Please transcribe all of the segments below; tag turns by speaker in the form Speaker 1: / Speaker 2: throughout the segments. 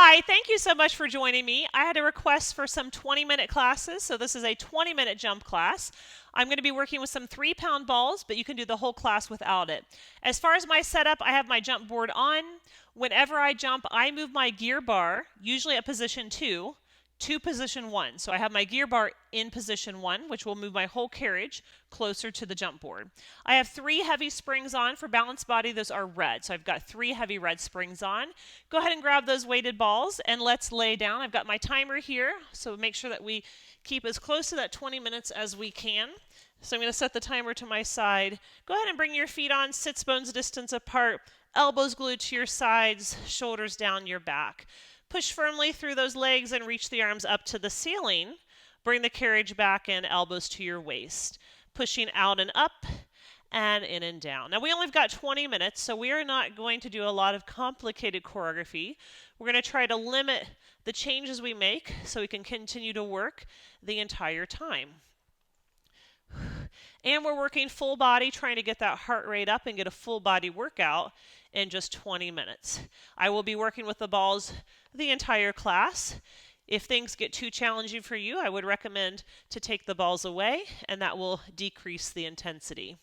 Speaker 1: Hi, thank you so much for joining me. I had a request for some 20-minute classes, so this is a 20-minute jump class. I'm going to be working with some 3-pound balls, but you can do the whole class without it. As far as my setup, I have my jump board on. Whenever I jump, I move my gear bar, usually at position 2, to position 1. So I have my gear bar in position 1, which will move my whole carriage closer to the jump board. I have 3 heavy springs on for balanced body. Those are red. So I've got 3 heavy red springs on. Go ahead and grab those weighted balls and let's lay down. I've got my timer here, so make sure that we keep as close to that 20 minutes as we can. So I'm going to set the timer to my side. Go ahead and bring your feet on, sits bones distance apart, elbows glued to your sides, shoulders down your back. Push firmly through those legs and reach the arms up to the ceiling. Bring the carriage back in, elbows to your waist. Pushing out and up and in and down. Now we only have got 20 minutes, so we are not going to do a lot of complicated choreography. We're going to try to limit the changes we make so we can continue to work the entire time. And we're working full body, trying to get that heart rate up and get a full body workout in just 20 minutes. I will be working with the balls the entire class. If things get too challenging for you, I would recommend to take the balls away, and that will decrease the intensity.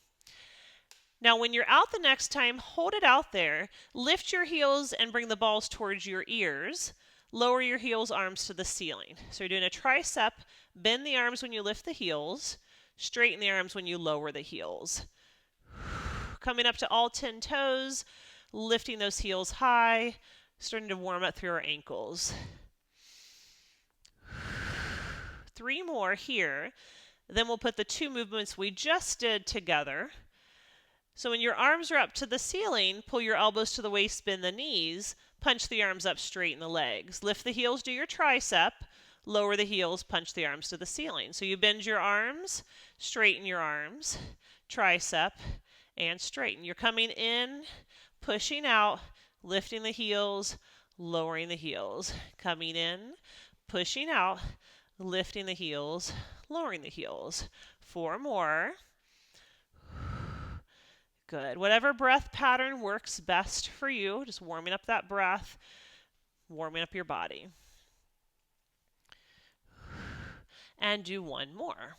Speaker 1: Now, when you're out the next time, hold it out there. Lift your heels and bring the balls towards your ears. Lower your heels, arms to the ceiling. So you're doing a tricep. Bend the arms when you lift the heels. Straighten the arms when you lower the heels. Coming up to all 10 toes, lifting those heels high, starting to warm up through our ankles. 3 more here. Then we'll put the 2 movements we just did together. So when your arms are up to the ceiling, pull your elbows to the waist, bend the knees, punch the arms up, straighten the legs. Lift the heels, do your tricep. Lower the heels, punch the arms to the ceiling. So you bend your arms, straighten your arms, tricep, and straighten. You're coming in, pushing out, lifting the heels, lowering the heels. Coming in, pushing out, lifting the heels, lowering the heels. 4 more. Good. Whatever breath pattern works best for you, just warming up that breath, warming up your body. And do 1 more.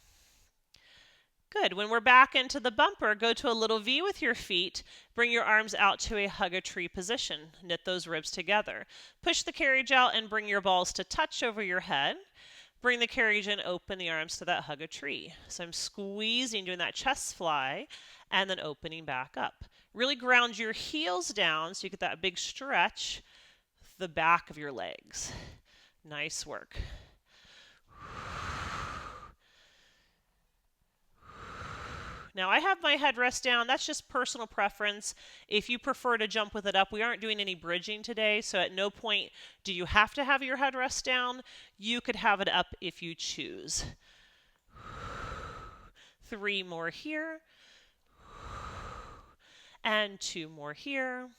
Speaker 1: Good. When we're back into the bumper, go to a little V with your feet. Bring your arms out to a hug a tree position. Knit those ribs together. Push the carriage out and bring your balls to touch over your head. Bring the carriage in, open the arms to that hug a tree. So I'm squeezing, doing that chest fly, and then opening back up. Really ground your heels down so you get that big stretch, the back of your legs. Nice work. Now I have my headrest down. That's just personal preference. If you prefer to jump with it up, we aren't doing any bridging today, so at no point do you have to have your headrest down. You could have it up if you choose. 3 more here. And 2 more here.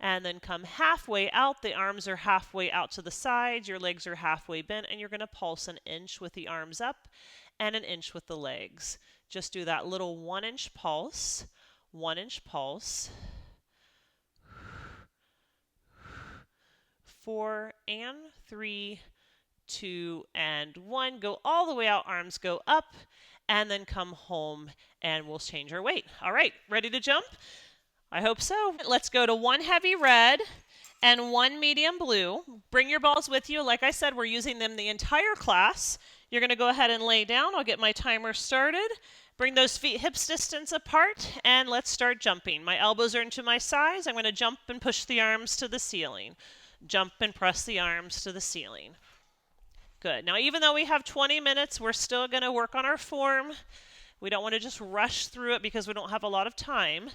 Speaker 1: And then come halfway out. The arms are halfway out to the sides. Your legs are halfway bent, and you're going to pulse 1 inch with the arms up and 1 inch with the legs. Just do that little 1-inch pulse, 1-inch pulse. 4 and 3, 2 and 1. Go all the way out, arms go up, and then come home, and we'll change our weight. All right, ready to jump? I hope so. Let's go to 1 heavy red and 1 medium blue. Bring your balls with you. Like I said, we're using them the entire class. You're going to go ahead and lay down. I'll get my timer started. Bring those feet hips distance apart, and let's start jumping. My elbows are into my sides. I'm going to jump and push the arms to the ceiling. Jump and press the arms to the ceiling. Good. Now, even though we have 20 minutes, we're still going to work on our form. We don't want to just rush through it because we don't have a lot of time.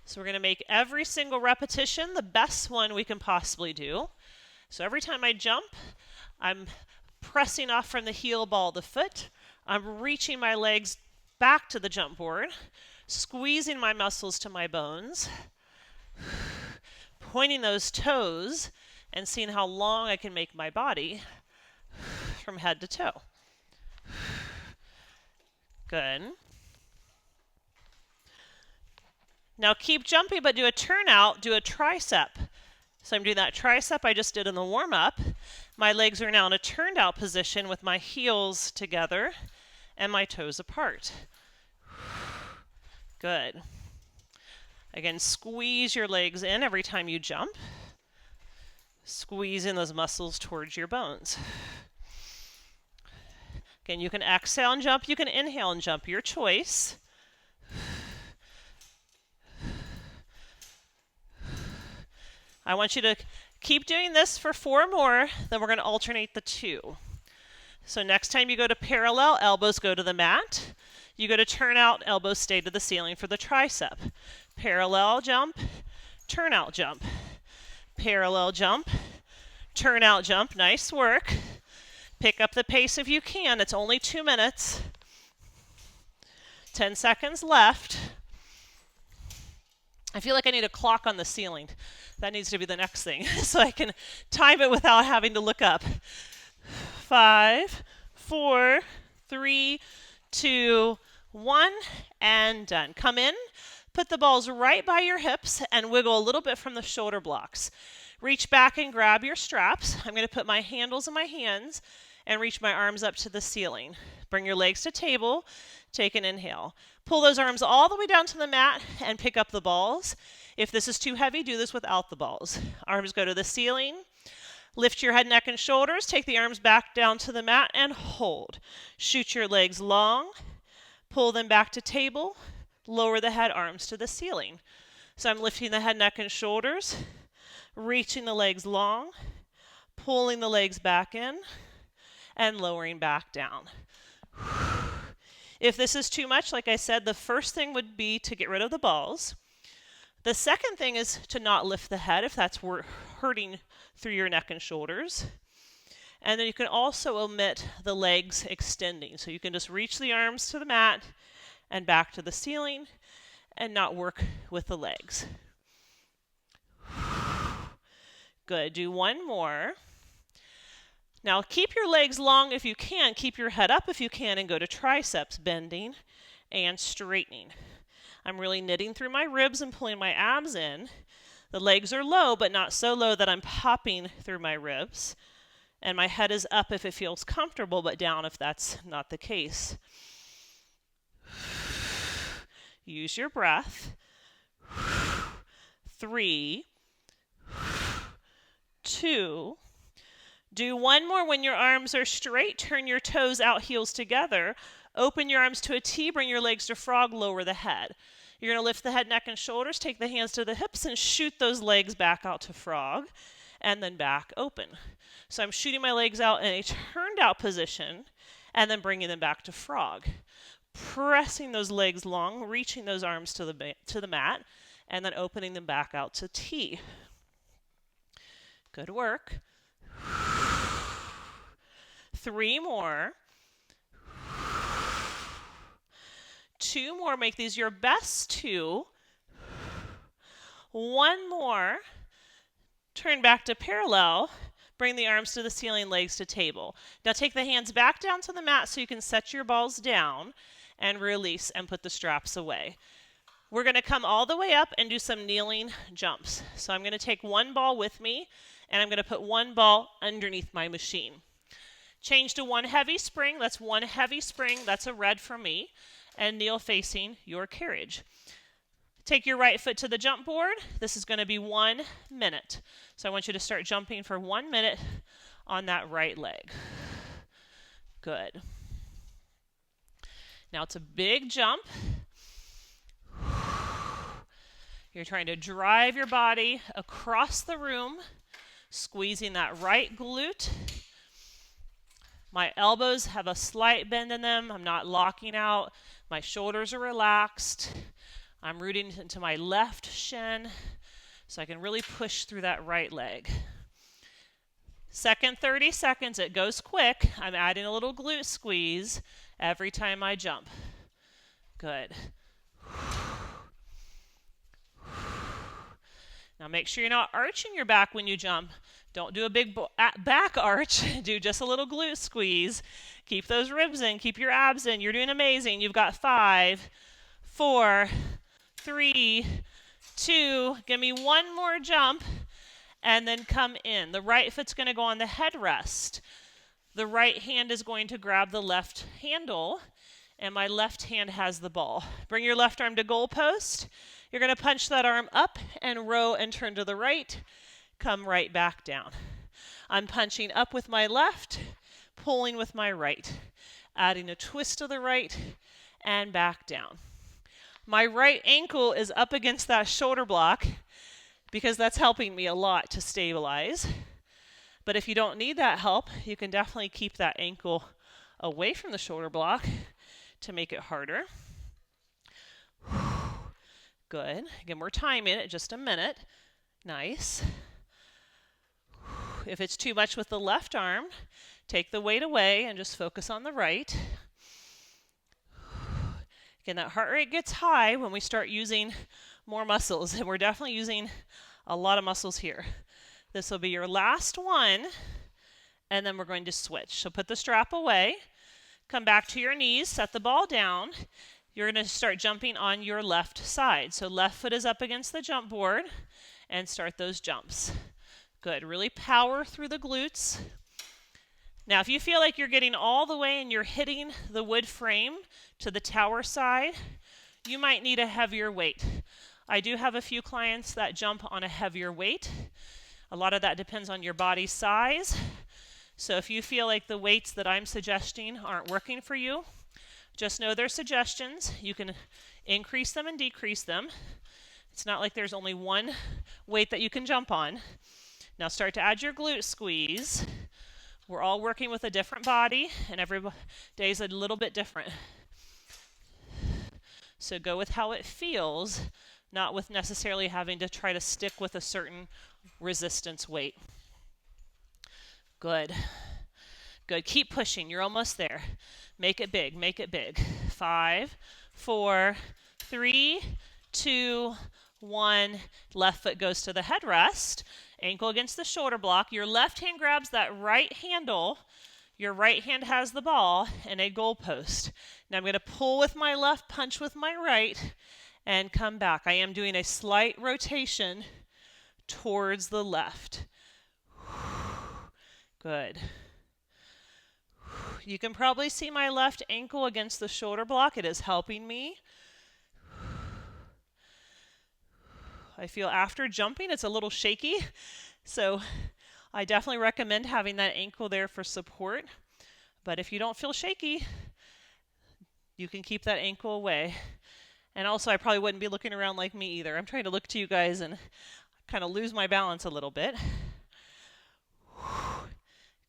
Speaker 1: So we're going to make every single repetition the best one we can possibly do. So every time I jump, I'm pressing off from the heel ball of the foot. I'm reaching my legs back to the jump board, squeezing my muscles to my bones, pointing those toes, and seeing how long I can make my body from head to toe. Good. Now keep jumping, but do a turnout, do a tricep. So I'm doing that tricep I just did in the warm-up. My legs are now in a turned out position with my heels together and my toes apart. Good. Again, squeeze your legs in every time you jump. Squeeze in those muscles towards your bones. Again, you can exhale and jump, you can inhale and jump, your choice. I want you to keep doing this for 4 more, then we're going to alternate the 2. So next time you go to parallel, elbows go to the mat. You go to turn out, elbows stay to the ceiling for the tricep. Parallel jump, turn out jump. Parallel jump, turn out jump. Nice work. Pick up the pace if you can. It's only 2 minutes. 10 seconds left. I feel like I need a clock on the ceiling. That needs to be the next thing so I can time it without having to look up. 5, 4, 3, 2, 1, and done. Come in, put the balls right by your hips and wiggle a little bit from the shoulder blocks. Reach back and grab your straps. I'm going to put my handles in my hands and reach my arms up to the ceiling. Bring your legs to table. Take an inhale. Pull those arms all the way down to the mat and pick up the balls. If this is too heavy, do this without the balls. Arms go to the ceiling. Lift your head, neck, and shoulders. Take the arms back down to the mat and hold. Shoot your legs long. Pull them back to table. Lower the head, arms to the ceiling. So I'm lifting the head, neck, and shoulders. Reaching the legs long. Pulling the legs back in. And lowering back down. If this is too much, like I said, the first thing would be to get rid of the balls. The second thing is to not lift the head if that's hurting through your neck and shoulders. And then you can also omit the legs extending. So you can just reach the arms to the mat and back to the ceiling and not work with the legs. Good. Do 1 more. Now keep your legs long if you can. Keep your head up if you can and go to triceps, bending and straightening. I'm really knitting through my ribs and pulling my abs in. The legs are low, but not so low that I'm popping through my ribs. And my head is up if it feels comfortable, but down if that's not the case. Use your breath. 3, 2. Do 1 more when your arms are straight. Turn your toes out, heels together. Open your arms to a T. Bring your legs to frog. Lower the head. You're going to lift the head, neck, and shoulders. Take the hands to the hips and shoot those legs back out to frog. And then back open. So I'm shooting my legs out in a turned out position and then bringing them back to frog. Pressing those legs long, reaching those arms to the mat, and then opening them back out to T. Good work. 3 more. 2 more. Make these your best 2. 1 more. Turn back to parallel. Bring the arms to the ceiling, legs to table. Now take the hands back down to the mat so you can set your balls down and release and put the straps away. We're going to come all the way up and do some kneeling jumps. So I'm going to take 1 ball with me and I'm going to put 1 ball underneath my machine. Change to 1 heavy spring. That's 1 heavy spring. That's a red for me. And kneel facing your carriage. Take your right foot to the jump board. This is going to be 1 minute. So I want you to start jumping for 1 minute on that right leg. Good. Now it's a big jump. You're trying to drive your body across the room, squeezing that right glute. My elbows have a slight bend in them. I'm not locking out. My shoulders are relaxed. I'm rooting into my left shin so I can really push through that right leg. Second 30 seconds, it goes quick. I'm adding a little glute squeeze every time I jump. Good. Now make sure you're not arching your back when you jump. Don't do a big back arch. Do just a little glute squeeze. Keep those ribs in. Keep your abs in. You're doing amazing. You've got 5, 4, 3, 2. Give me 1 more jump. and then come in. The right foot's going to go on the headrest. The right hand is going to grab the left handle, and my left hand has the ball. Bring your left arm to goalpost. You're going to punch that arm up and row and turn to the right. Come right back down. I'm punching up with my left, pulling with my right, adding a twist to the right and back down. My right ankle is up against that shoulder block because that's helping me a lot to stabilize. But if you don't need that help, you can definitely keep that ankle away from the shoulder block to make it harder. Good. Again, we're timing it, just a minute. Nice. If it's too much with the left arm, take the weight away and just focus on the right. Again, that heart rate gets high when we start using more muscles, and we're definitely using a lot of muscles here. This will be your last one, and then we're going to switch. So put the strap away, come back to your knees, set the ball down. You're going to start jumping on your left side. So left foot is up against the jump board, and start those jumps. Good. Really power through the glutes. Now, if you feel like you're getting all the way and you're hitting the wood frame to the tower side, you might need a heavier weight. I do have a few clients that jump on a heavier weight. A lot of that depends on your body size. So if you feel like the weights that I'm suggesting aren't working for you, just know they're suggestions. You can increase them and decrease them. It's not like there's only one weight that you can jump on. Now start to add your glute squeeze. We're all working with a different body, and every day is a little bit different. So go with how it feels, not with necessarily having to try to stick with a certain resistance weight. Good. Good. Keep pushing. You're almost there. Make it big. Make it big. 5, 4, 3, 2, 1. Left foot goes to the headrest. Ankle against the shoulder block. Your left hand grabs that right handle. Your right hand has the ball and a goalpost. Now I'm going to pull with my left, punch with my right, and come back. I am doing a slight rotation towards the left. Good. You can probably see my left ankle against the shoulder block. It is helping me. I feel after jumping, it's a little shaky. So I definitely recommend having that ankle there for support. But if you don't feel shaky, you can keep that ankle away. And also, I probably wouldn't be looking around like me either. I'm trying to look to you guys and kind of lose my balance a little bit.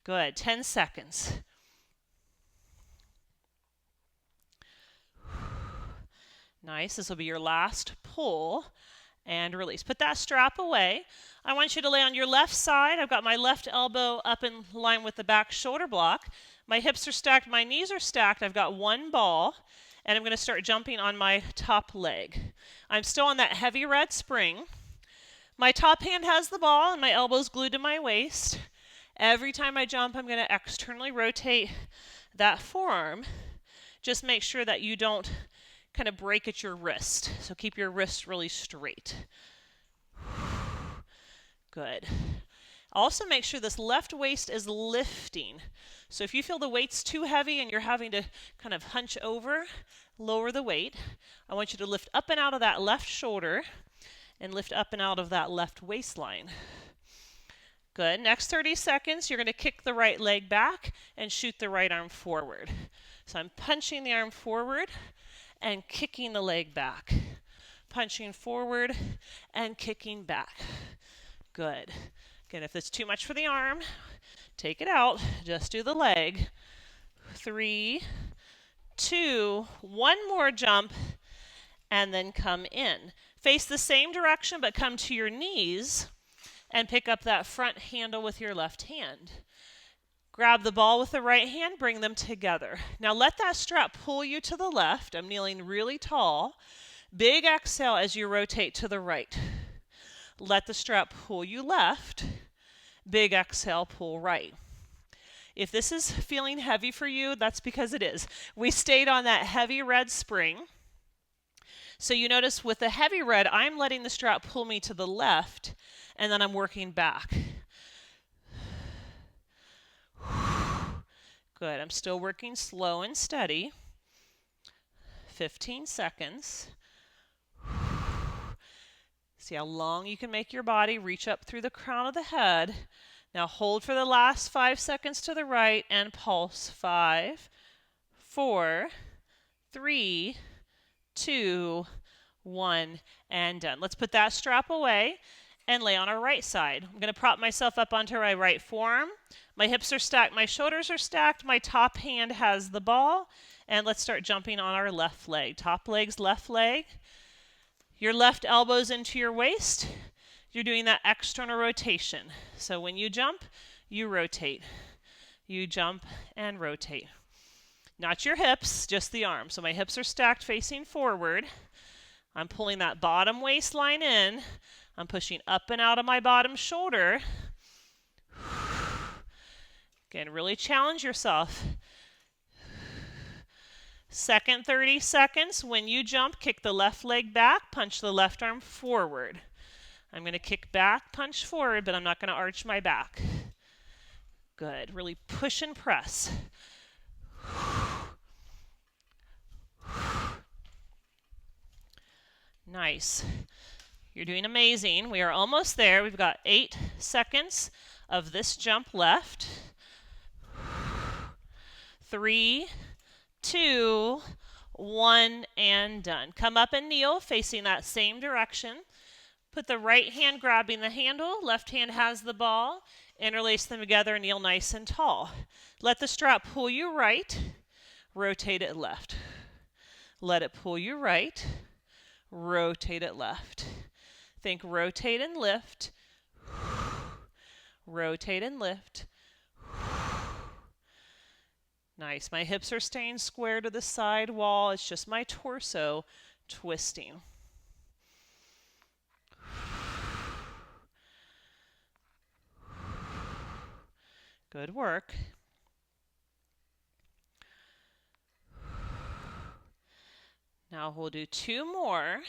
Speaker 1: Good. 10 seconds. Nice. This will be your last pull and release. Put that strap away. I want you to lay on your left side. I've got my left elbow up in line with the back shoulder block. My hips are stacked. My knees are stacked. I've got one ball, and I'm going to start jumping on my top leg. I'm still on that heavy red spring. My top hand has the ball, and my elbow's glued to my waist. Every time I jump, I'm going to externally rotate that forearm. Just make sure that you don't kind of break at your wrist. So keep your wrist really straight. Good. Also make sure this left waist is lifting. So if you feel the weight's too heavy and you're having to kind of hunch over, lower the weight. I want you to lift up and out of that left shoulder and lift up and out of that left waistline. Good. Next 30 seconds, you're going to kick the right leg back and shoot the right arm forward. So I'm punching the arm forward and kicking the leg back. Punching forward and kicking back. Good. Again, if it's too much for the arm, take it out. Just do the leg. 3, 2, one more jump, and then come in. Face the same direction, but come to your knees and pick up that front handle with your left hand. Grab the ball with the right hand, bring them together. Now let that strap pull you to the left. I'm kneeling really tall. Big exhale as you rotate to the right. Let the strap pull you left. Big exhale, pull right. If this is feeling heavy for you, that's because it is. We stayed on that heavy red spring. So you notice with the heavy red, I'm letting the strap pull me to the left, and then I'm working back. Good. I'm still working slow and steady. 15 seconds. See how long you can make your body reach up through the crown of the head. Now hold for the last 5 seconds to the right and pulse. 5, 4, 3, 2, 1, and done. Let's put that strap away and lay on our right side. I'm going to prop myself up onto my right forearm. My hips are stacked, my shoulders are stacked, my top hand has the ball, and let's start jumping on our left leg. Top leg's left leg. Your left elbow's into your waist. You're doing that external rotation. So when you jump, you rotate. You jump and rotate. Not your hips, just the arms. So my hips are stacked facing forward. I'm pulling that bottom waistline in. I'm pushing up and out of my bottom shoulder. Again, really challenge yourself. Second 30 seconds, when you jump, kick the left leg back, punch the left arm forward. I'm going to kick back, punch forward, but I'm not going to arch my back. Good. Really push and press. Nice. You're doing amazing. We are almost there. We've got 8 seconds of this jump left. 3, 2, 1, and done. Come up and kneel facing that same direction. Put the right hand grabbing the handle, left hand has the ball. Interlace them together and kneel nice and tall. Let the strap pull you right, rotate it left. Let it pull you right, rotate it left. Think rotate and lift, rotate and lift. Nice. My hips are staying square to the side wall. It's just my torso twisting. Good work. Now we'll do 2 more,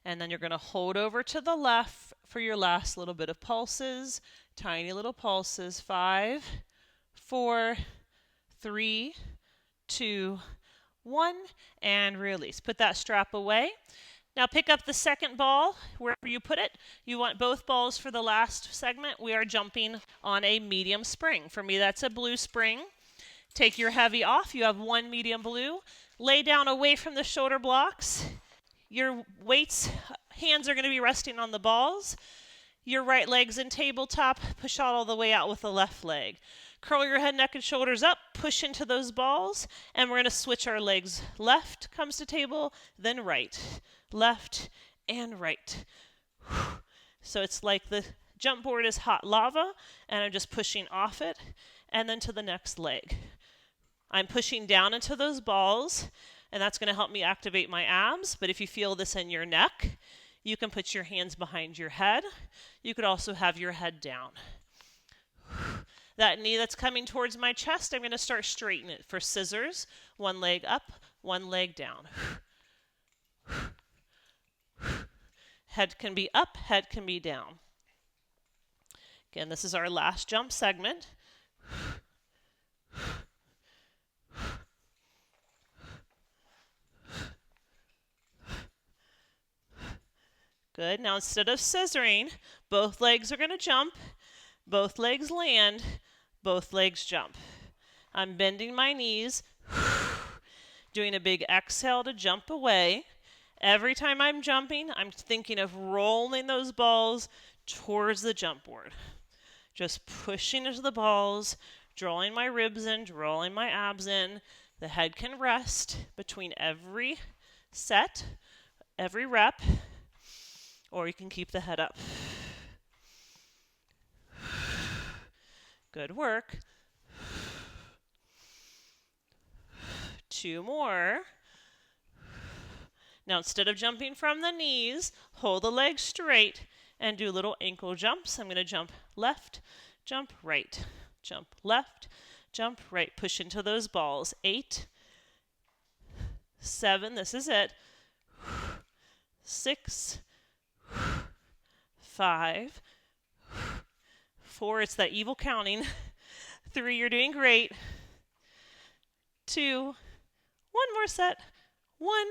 Speaker 1: and then you're going to hold over to the left for your last little bit of pulses, tiny little pulses. 5, 4, 3, 2, 1, and release. Put that strap away. Now pick up the second ball wherever you put it. You want both balls for the last segment. We are jumping on a medium spring. For me, that's a blue spring. Take your heavy off. You have 1 medium blue. Lay down away from the shoulder blocks. Your hands are going to be resting on the balls. Your right leg's in tabletop. Push out all the way out with the left leg. Curl your head, neck, and shoulders up. Push into those balls. And we're going to switch our legs. Left comes to table, then right. Left and right. So it's like the jump board is hot lava, and I'm just pushing off it, and then to the next leg. I'm pushing down into those balls, and that's going to help me activate my abs. But if you feel this in your neck, you can put your hands behind your head. You could also have your head down. That knee that's coming towards my chest, I'm going to start straightening it. For scissors, 1 leg up, 1 leg down. Head can be up, head can be down. Again, this is our last jump segment. Good. Now instead of scissoring, both legs are going to jump, both legs land, both legs jump. I'm bending my knees, doing a big exhale to jump away. Every time I'm jumping, I'm thinking of rolling those balls towards the jump board. Just pushing into the balls, drawing my ribs in, drawing my abs in. The head can rest between every set, every rep, or you can keep the head up. Good work. 2 more. Now instead of jumping from the knees, hold the legs straight and do little ankle jumps. I'm going to jump left, jump right, jump left, jump right. Push into those balls. 8, 7, this is it. 6, 5, 4, it's that evil counting. 3, you're doing great. 2, one more set. 1,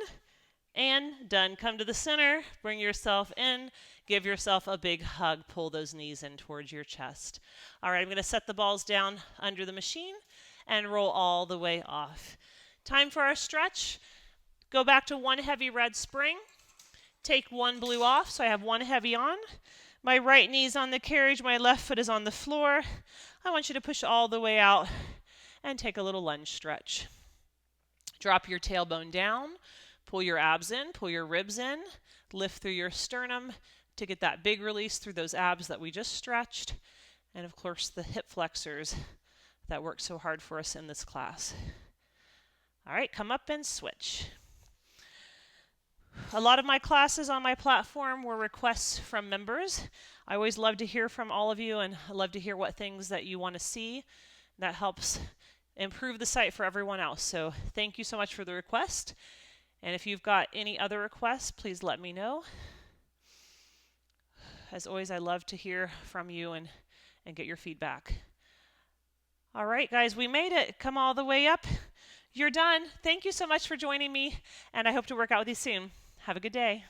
Speaker 1: and done. Come to the center, bring yourself in, give yourself a big hug, pull those knees in towards your chest. All right, I'm going to set the balls down under the machine and roll all the way off. Time for our stretch. Go back to 1 heavy red spring. Take 1 blue off, so I have 1 heavy on. My right knee's on the carriage, my left foot is on the floor. I want you to push all the way out and take a little lunge stretch. Drop your tailbone down, pull your abs in, pull your ribs in, lift through your sternum to get that big release through those abs that we just stretched, and of course the hip flexors that work so hard for us in this class. All right, come up and switch. A lot of my classes on my platform were requests from members. I always love to hear from all of you, and I love to hear what things that you want to see. That helps improve the site for everyone else. So thank you so much for the request. And if you've got any other requests, please let me know. As always, I love to hear from you and get your feedback. All right, guys, we made it. Come all the way up. You're done. Thank you so much for joining me, and I hope to work out with you soon. Have a good day.